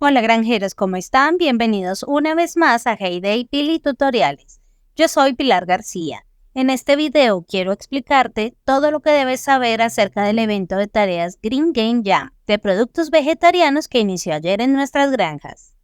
Hola granjeros, ¿cómo están? Bienvenidos una vez más a Heyday Pili Tutoriales. Yo soy Pilar García. En este video quiero explicarte todo lo que debes saber acerca del evento de tareas Green Game Jam de productos vegetarianos que inició ayer en nuestras granjas.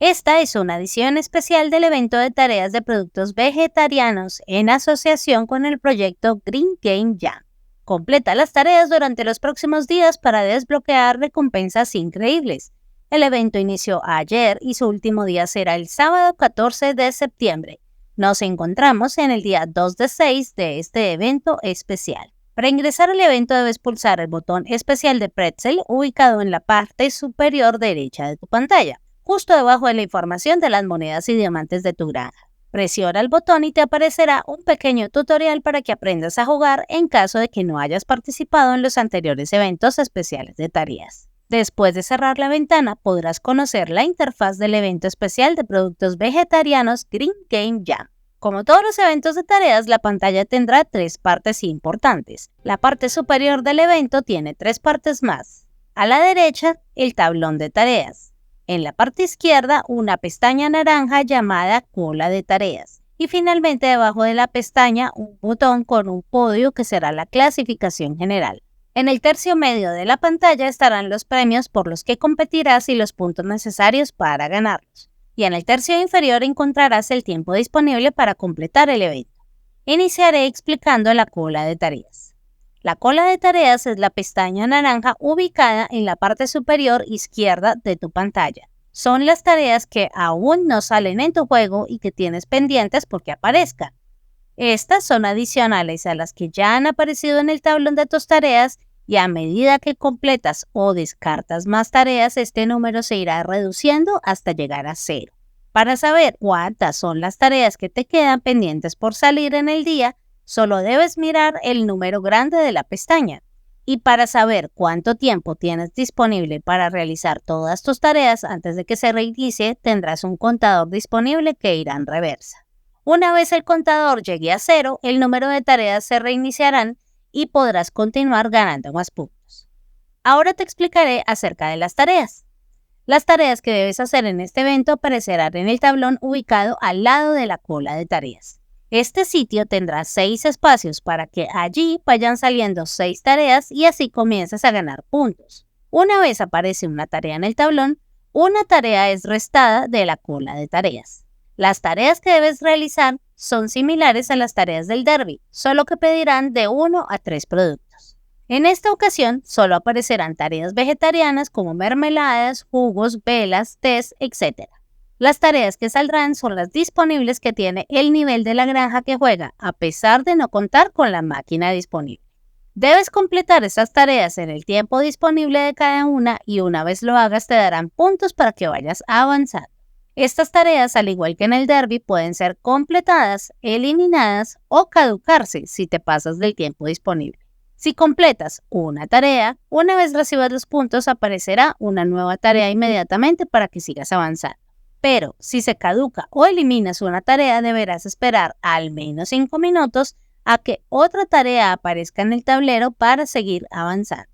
Esta es una edición especial del evento de tareas de productos vegetarianos en asociación con el proyecto Green Game Jam. Completa las tareas durante los próximos días para desbloquear recompensas increíbles. El evento inició ayer y su último día será el sábado 14 de septiembre. Nos encontramos en el día 2 de 6 de este evento especial. Para ingresar al evento debes pulsar el botón especial de Pretzel ubicado en la parte superior derecha de tu pantalla, justo debajo de la información de las monedas y diamantes de tu granja. Presiona el botón y te aparecerá un pequeño tutorial para que aprendas a jugar en caso de que no hayas participado en los anteriores eventos especiales de tareas. Después de cerrar la ventana, podrás conocer la interfaz del evento especial de productos vegetarianos Green Game Jam. Como todos los eventos de tareas, la pantalla tendrá tres partes importantes. La parte superior del evento tiene tres partes más. A la derecha, el tablón de tareas. En la parte izquierda, una pestaña naranja llamada Cola de Tareas. Y finalmente, debajo de la pestaña, un botón con un podio que será la clasificación general. En el tercio medio de la pantalla estarán los premios por los que competirás y los puntos necesarios para ganarlos. Y en el tercio inferior encontrarás el tiempo disponible para completar el evento. Iniciaré explicando la cola de tareas. La cola de tareas es la pestaña naranja ubicada en la parte superior izquierda de tu pantalla. Son las tareas que aún no salen en tu juego y que tienes pendientes porque aparezcan. Estas son adicionales a las que ya han aparecido en el tablón de tus tareas y a medida que completas o descartas más tareas, este número se irá reduciendo hasta llegar a 0. Para saber cuántas son las tareas que te quedan pendientes por salir en el día, solo debes mirar el número grande de la pestaña. Y para saber cuánto tiempo tienes disponible para realizar todas tus tareas antes de que se reinicie, tendrás un contador disponible que irá en reversa. Una vez el contador llegue a 0, el número de tareas se reiniciarán y podrás continuar ganando más puntos. Ahora te explicaré acerca de las tareas. Las tareas que debes hacer en este evento aparecerán en el tablón ubicado al lado de la cola de tareas. Este sitio tendrá 6 espacios para que allí vayan saliendo 6 tareas y así comiences a ganar puntos. Una vez aparece una tarea en el tablón, una tarea es restada de la cola de tareas. Las tareas que debes realizar son similares a las tareas del derby, solo que pedirán de 1 a 3 productos. En esta ocasión, solo aparecerán tareas vegetarianas como mermeladas, jugos, velas, tés, etc. Las tareas que saldrán son las disponibles que tiene el nivel de la granja que juega, a pesar de no contar con la máquina disponible. Debes completar esas tareas en el tiempo disponible de cada una y una vez lo hagas te darán puntos para que vayas avanzando. Estas tareas, al igual que en el derby, pueden ser completadas, eliminadas o caducarse si te pasas del tiempo disponible. Si completas una tarea, una vez recibas los puntos aparecerá una nueva tarea inmediatamente para que sigas avanzando. Pero si se caduca o eliminas una tarea, deberás esperar al menos 5 minutos a que otra tarea aparezca en el tablero para seguir avanzando.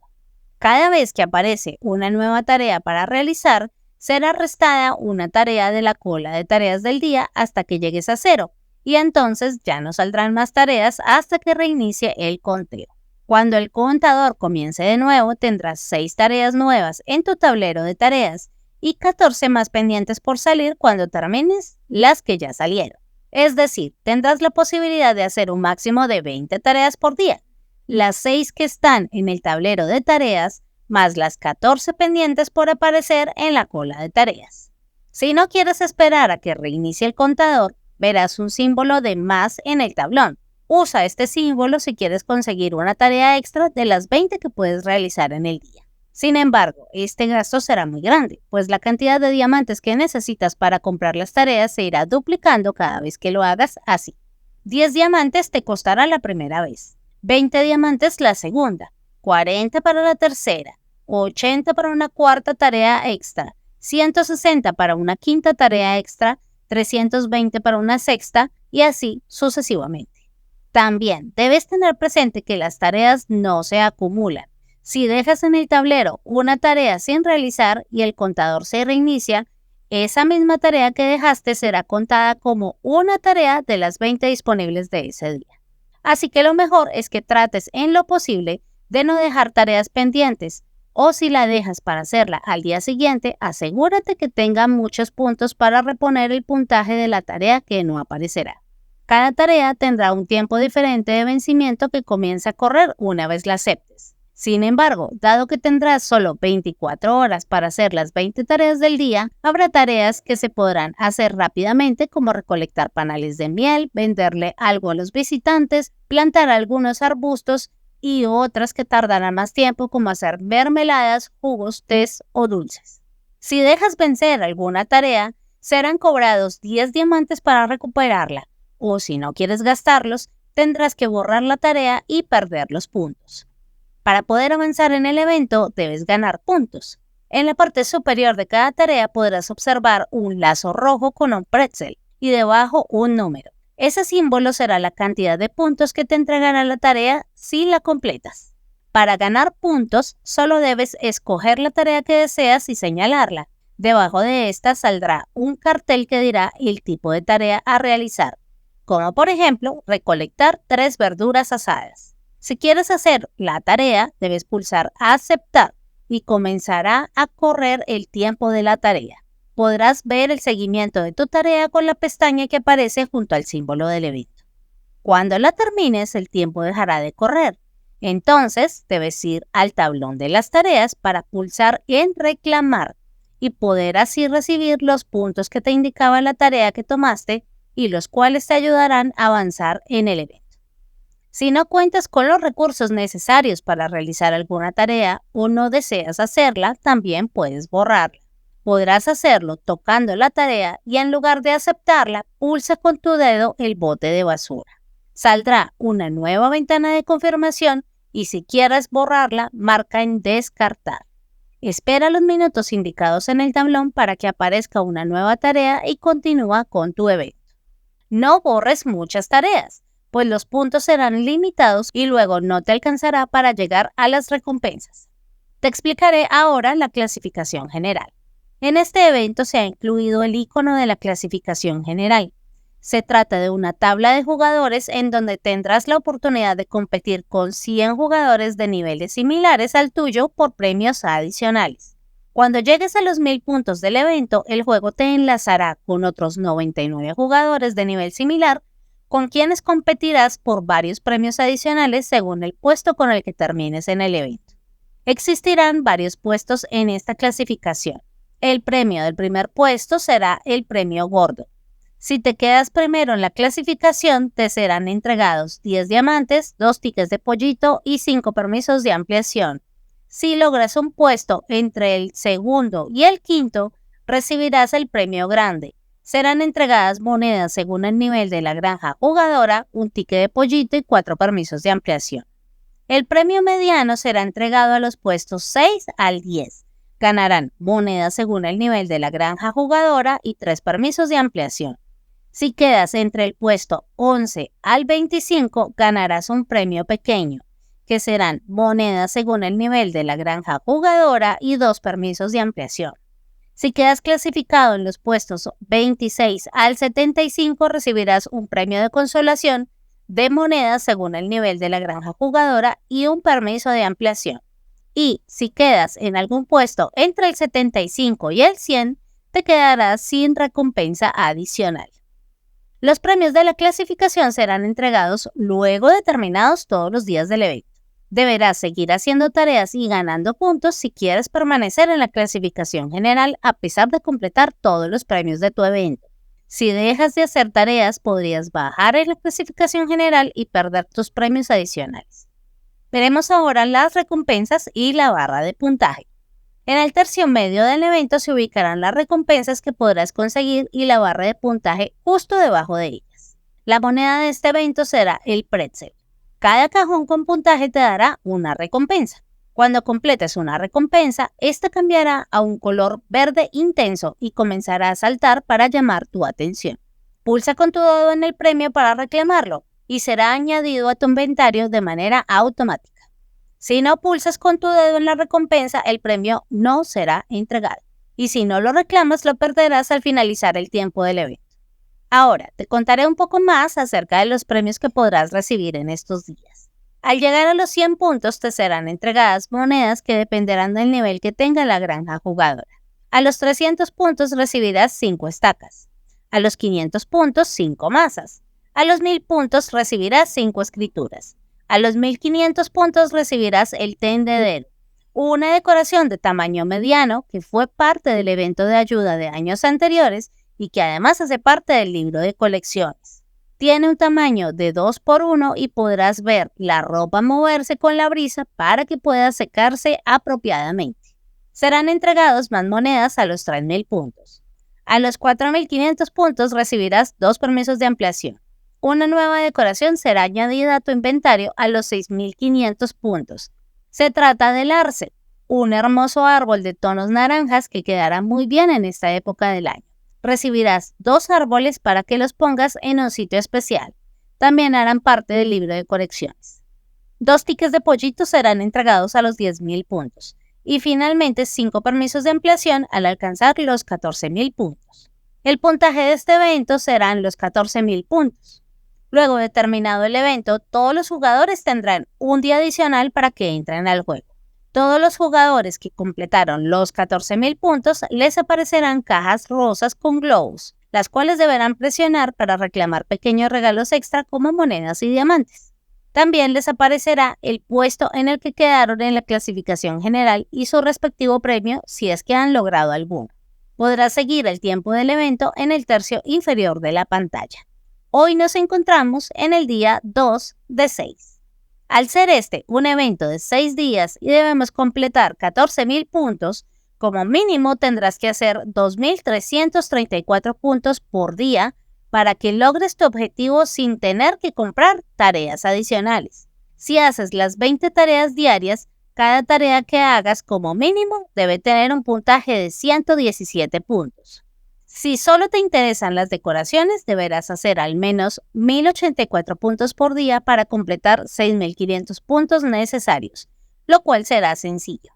Cada vez que aparece una nueva tarea para realizar, será restada una tarea de la cola de tareas del día hasta que llegues a 0, y entonces ya no saldrán más tareas hasta que reinicie el conteo. Cuando el contador comience de nuevo, tendrás 6 tareas nuevas en tu tablero de tareas, y 14 más pendientes por salir cuando termines las que ya salieron. Es decir, tendrás la posibilidad de hacer un máximo de 20 tareas por día. Las 6 que están en el tablero de tareas, más las 14 pendientes por aparecer en la cola de tareas. Si no quieres esperar a que reinicie el contador, verás un símbolo de más en el tablón. Usa este símbolo si quieres conseguir una tarea extra de las 20 que puedes realizar en el día. Sin embargo, este gasto será muy grande, pues la cantidad de diamantes que necesitas para comprar las tareas se irá duplicando cada vez que lo hagas así. 10 diamantes te costará la primera vez, 20 diamantes la segunda, 40 para la tercera, 80 para una cuarta tarea extra, 160 para una quinta tarea extra, 320 para una sexta y así sucesivamente. También debes tener presente que las tareas no se acumulan. Si dejas en el tablero una tarea sin realizar y el contador se reinicia, esa misma tarea que dejaste será contada como una tarea de las 20 disponibles de ese día. Así que lo mejor es que trates en lo posible de no dejar tareas pendientes, o si la dejas para hacerla al día siguiente, asegúrate que tenga muchos puntos para reponer el puntaje de la tarea que no aparecerá. Cada tarea tendrá un tiempo diferente de vencimiento que comienza a correr una vez la aceptes. Sin embargo, dado que tendrás solo 24 horas para hacer las 20 tareas del día, habrá tareas que se podrán hacer rápidamente, como recolectar panales de miel, venderle algo a los visitantes, plantar algunos arbustos, y otras que tardarán más tiempo, como hacer mermeladas, jugos, tés o dulces. Si dejas vencer alguna tarea, serán cobrados 10 diamantes para recuperarla, o si no quieres gastarlos, tendrás que borrar la tarea y perder los puntos. Para poder avanzar en el evento, debes ganar puntos. En la parte superior de cada tarea podrás observar un lazo rojo con un pretzel y debajo un número. Ese símbolo será la cantidad de puntos que te entregará la tarea si la completas. Para ganar puntos, solo debes escoger la tarea que deseas y señalarla. Debajo de esta saldrá un cartel que dirá el tipo de tarea a realizar, como por ejemplo, recolectar 3 verduras asadas. Si quieres hacer la tarea, debes pulsar aceptar y comenzará a correr el tiempo de la tarea. Podrás ver el seguimiento de tu tarea con la pestaña que aparece junto al símbolo del evento. Cuando la termines, el tiempo dejará de correr. Entonces, debes ir al tablón de las tareas para pulsar en reclamar y poder así recibir los puntos que te indicaba la tarea que tomaste y los cuales te ayudarán a avanzar en el evento. Si no cuentas con los recursos necesarios para realizar alguna tarea o no deseas hacerla, también puedes borrarla. Podrás hacerlo tocando la tarea y en lugar de aceptarla, pulsa con tu dedo el bote de basura. Saldrá una nueva ventana de confirmación y si quieres borrarla, marca en descartar. Espera los minutos indicados en el tablón para que aparezca una nueva tarea y continúa con tu evento. No borres muchas tareas, pues los puntos serán limitados y luego no te alcanzará para llegar a las recompensas. Te explicaré ahora la clasificación general. En este evento se ha incluido el icono de la clasificación general. Se trata de una tabla de jugadores en donde tendrás la oportunidad de competir con 100 jugadores de niveles similares al tuyo por premios adicionales. Cuando llegues a los 1000 puntos del evento, el juego te enlazará con otros 99 jugadores de nivel similar, con quienes competirás por varios premios adicionales según el puesto con el que termines en el evento. Existirán varios puestos en esta clasificación. El premio del primer puesto será el premio gordo. Si te quedas primero en la clasificación, te serán entregados 10 diamantes, 2 tickets de pollito y 5 permisos de ampliación. Si logras un puesto entre el segundo y el quinto, recibirás el premio grande. Serán entregadas monedas según el nivel de la granja jugadora, un ticket de pollito y 4 permisos de ampliación. El premio mediano será entregado a los puestos 6 al 10. Ganarán monedas según el nivel de la granja jugadora y 3 permisos de ampliación. Si quedas entre el puesto 11 al 25, ganarás un premio pequeño, que serán monedas según el nivel de la granja jugadora y 2 permisos de ampliación. Si quedas clasificado en los puestos 26 al 75, recibirás un premio de consolación de monedas según el nivel de la granja jugadora y un permiso de ampliación. Y si quedas en algún puesto entre el 75 y el 100, te quedarás sin recompensa adicional. Los premios de la clasificación serán entregados luego de terminados todos los días del evento. Deberás seguir haciendo tareas y ganando puntos si quieres permanecer en la clasificación general a pesar de completar todos los premios de tu evento. Si dejas de hacer tareas, podrías bajar en la clasificación general y perder tus premios adicionales. Veremos ahora las recompensas y la barra de puntaje. En el tercio medio del evento se ubicarán las recompensas que podrás conseguir y la barra de puntaje justo debajo de ellas. La moneda de este evento será el pretzel. Cada cajón con puntaje te dará una recompensa. Cuando completes una recompensa, esta cambiará a un color verde intenso y comenzará a saltar para llamar tu atención. Pulsa con tu dedo en el premio para reclamarlo. y será añadido a tu inventario de manera automática. Si no pulsas con tu dedo en la recompensa, el premio no será entregado. Y si no lo reclamas, lo perderás al finalizar el tiempo del evento. Ahora, te contaré un poco más acerca de los premios que podrás recibir en estos días. Al llegar a los 100 puntos, te serán entregadas monedas que dependerán del nivel que tenga la granja jugadora. A los 300 puntos recibirás 5 estacas. A los 500 puntos, 5 masas. A los 1000 puntos recibirás 5 escrituras. A los 1500 puntos recibirás el tendedero, una decoración de tamaño mediano que fue parte del evento de ayuda de años anteriores y que además hace parte del libro de colecciones. Tiene un tamaño de 2x1 y podrás ver la ropa moverse con la brisa para que pueda secarse apropiadamente. Serán entregados más monedas a los 3000 puntos. A los 4500 puntos recibirás 2 permisos de ampliación. Una nueva decoración será añadida a tu inventario a los 6500 puntos. Se trata del arce, un hermoso árbol de tonos naranjas que quedará muy bien en esta época del año. Recibirás 2 árboles para que los pongas en un sitio especial. También harán parte del libro de colecciones. 2 tickets de pollito serán entregados a los 10.000 puntos. Y finalmente 5 permisos de ampliación al alcanzar los 14.000 puntos. El puntaje de este evento serán los 14.000 puntos. Luego de terminado el evento, todos los jugadores tendrán un día adicional para que entren al juego. Todos los jugadores que completaron los 14.000 puntos les aparecerán cajas rosas con globos, las cuales deberán presionar para reclamar pequeños regalos extra como monedas y diamantes. También les aparecerá el puesto en el que quedaron en la clasificación general y su respectivo premio si es que han logrado alguno. Podrás seguir el tiempo del evento en el tercio inferior de la pantalla. Hoy nos encontramos en el día 2 de 6. Al ser este un evento de 6 días y debemos completar 14.000 puntos, como mínimo tendrás que hacer 2.334 puntos por día para que logres tu objetivo sin tener que comprar tareas adicionales. Si haces las 20 tareas diarias, cada tarea que hagas como mínimo debe tener un puntaje de 117 puntos. Si solo te interesan las decoraciones, deberás hacer al menos 1.084 puntos por día para completar 6.500 puntos necesarios, lo cual será sencillo.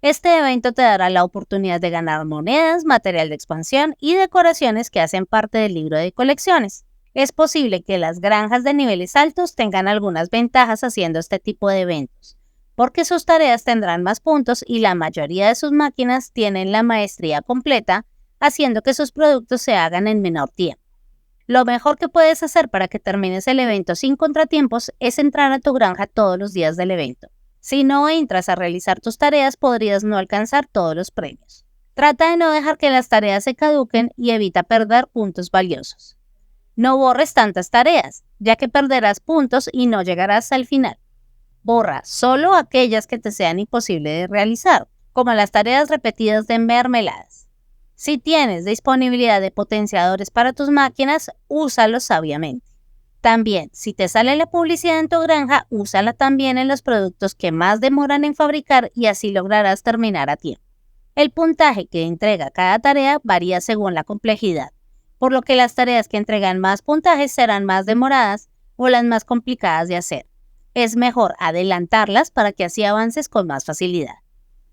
Este evento te dará la oportunidad de ganar monedas, material de expansión y decoraciones que hacen parte del libro de colecciones. Es posible que las granjas de niveles altos tengan algunas ventajas haciendo este tipo de eventos, porque sus tareas tendrán más puntos y la mayoría de sus máquinas tienen la maestría completa, haciendo que sus productos se hagan en menor tiempo. Lo mejor que puedes hacer para que termines el evento sin contratiempos es entrar a tu granja todos los días del evento. Si no entras a realizar tus tareas, podrías no alcanzar todos los premios. Trata de no dejar que las tareas se caduquen y evita perder puntos valiosos. No borres tantas tareas, ya que perderás puntos y no llegarás al final. Borra solo aquellas que te sean imposibles de realizar, como las tareas repetidas de mermeladas. Si tienes disponibilidad de potenciadores para tus máquinas, úsalos sabiamente. También, si te sale la publicidad en tu granja, úsala también en los productos que más demoran en fabricar y así lograrás terminar a tiempo. El puntaje que entrega cada tarea varía según la complejidad, por lo que las tareas que entregan más puntajes serán más demoradas o las más complicadas de hacer. Es mejor adelantarlas para que así avances con más facilidad.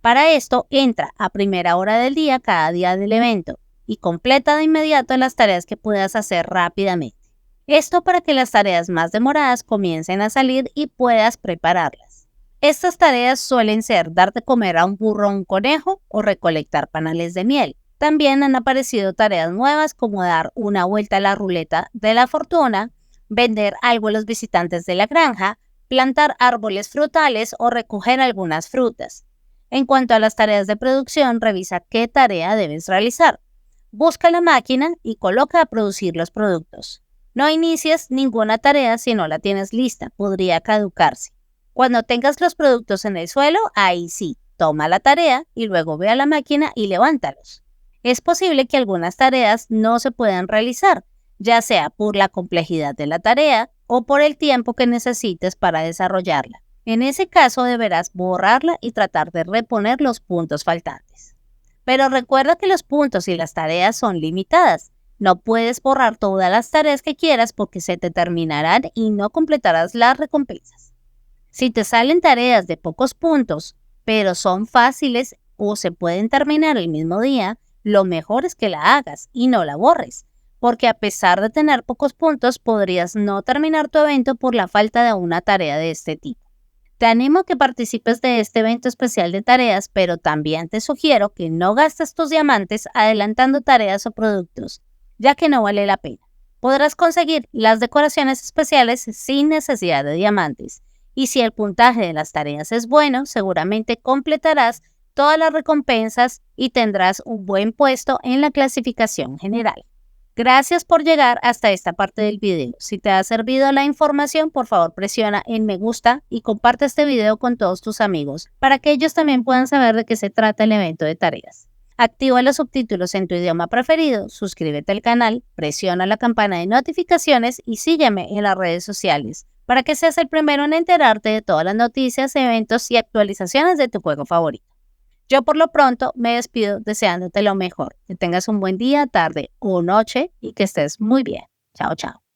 Para esto, entra a primera hora del día cada día del evento y completa de inmediato las tareas que puedas hacer rápidamente. Esto para que las tareas más demoradas comiencen a salir y puedas prepararlas. Estas tareas suelen ser dar de comer a un burro o un conejo o recolectar panales de miel. También han aparecido tareas nuevas como dar una vuelta a la ruleta de la fortuna, vender algo a los visitantes de la granja, plantar árboles frutales o recoger algunas frutas. En cuanto a las tareas de producción, revisa qué tarea debes realizar. Busca la máquina y coloca a producir los productos. No inicies ninguna tarea si no la tienes lista, podría caducarse. Cuando tengas los productos en el suelo, ahí sí, toma la tarea y luego ve a la máquina y levántalos. Es posible que algunas tareas no se puedan realizar, ya sea por la complejidad de la tarea o por el tiempo que necesites para desarrollarla. En ese caso deberás borrarla y tratar de reponer los puntos faltantes. Pero recuerda que los puntos y las tareas son limitadas, No puedes borrar todas las tareas que quieras porque se te terminarán y no completarás las recompensas. Si te salen tareas de pocos puntos, pero son fáciles o se pueden terminar el mismo día, lo mejor es que la hagas y no la borres, porque a pesar de tener pocos puntos, podrías no terminar tu evento por la falta de una tarea de este tipo. Te animo a que participes de este evento especial de tareas, pero también te sugiero que no gastes tus diamantes adelantando tareas o productos, ya que no vale la pena. Podrás conseguir las decoraciones especiales sin necesidad de diamantes, y si el puntaje de las tareas es bueno, seguramente completarás todas las recompensas y tendrás un buen puesto en la clasificación general. Gracias por llegar hasta esta parte del video. Si te ha servido la información, por favor presiona en me gusta y comparte este video con todos tus amigos para que ellos también puedan saber de qué se trata el evento de tareas. Activa los subtítulos en tu idioma preferido, suscríbete al canal, presiona la campana de notificaciones y sígueme en las redes sociales para que seas el primero en enterarte de todas las noticias, eventos y actualizaciones de tu juego favorito. Yo por lo pronto me despido deseándote lo mejor, que tengas un buen día, tarde o noche y que estés muy bien. Chao, chao.